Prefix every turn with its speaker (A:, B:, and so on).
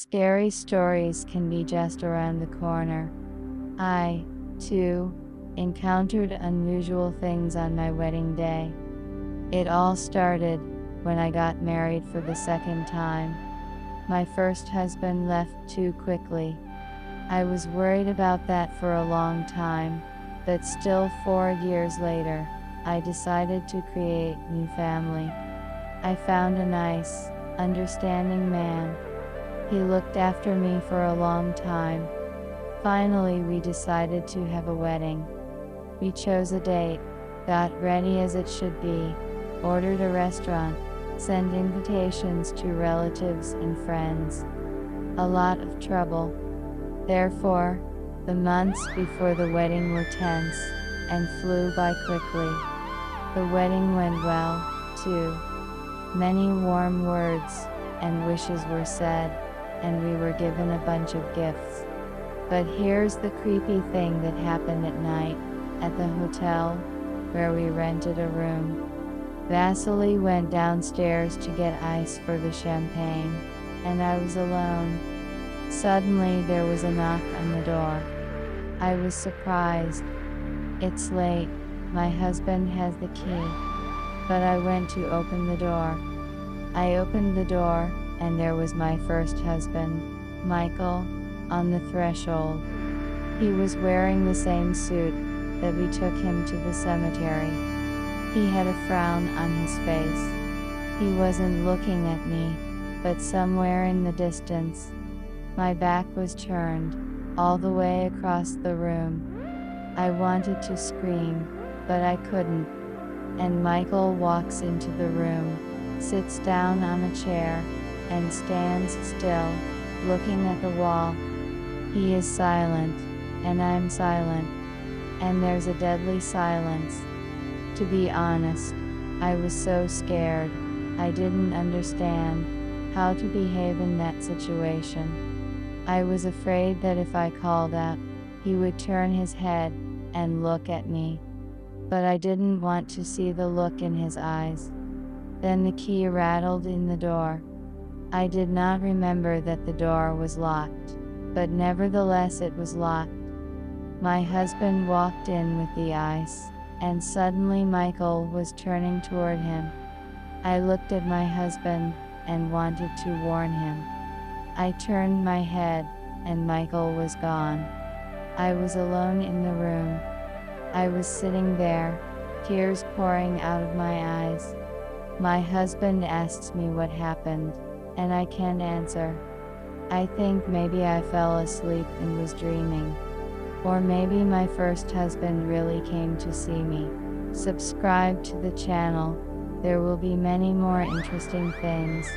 A: Scary stories can be just around the corner. I, too, encountered unusual things on my wedding day. It all started when I got married for the second time. My first husband left too quickly. I was worried about that for a long time, but still 4 years later, I decided to create a new family. I found a nice, understanding man. He looked after me for a long time. Finally, we decided to have a wedding. We chose a date, got ready as it should be, ordered a restaurant, sent invitations to relatives and friends. A lot of trouble. Therefore, the months before the wedding were tense and flew by quickly. The wedding went well, too. Many warm words and wishes were said, and we were given a bunch of gifts. But here's the creepy thing that happened at night, at the hotel, where we rented a room. Vasily went downstairs to get ice for the champagne, and I was alone. Suddenly there was a knock on the door. I was surprised. It's late, my husband has the key. But I went to open the door. I opened the door, and there was my first husband, Michael, on the threshold. He was wearing the same suit that we took him to the cemetery. He had a frown on his face. He wasn't looking at me, but somewhere in the distance. My back was turned, all the way across the room. I wanted to scream, but I couldn't. And Michael walks into the room, sits down on a chair, and stands still, looking at the wall. He is silent, and I'm silent, and there's a deadly silence. To be honest, I was so scared, I didn't understand how to behave in that situation. I was afraid that if I called out, he would turn his head and look at me. But I didn't want to see the look in his eyes. Then the key rattled in the door. I did not remember that the door was locked, but nevertheless it was locked. My husband walked in with the ice, and suddenly Michael was turning toward him. I looked at my husband and wanted to warn him. I turned my head, and Michael was gone. I was alone in the room. I was sitting there, tears pouring out of my eyes. My husband asks me what happened, and I can't answer. I think maybe I fell asleep and was dreaming. Or maybe my first husband really came to see me. Subscribe to the channel. There will be many more interesting things.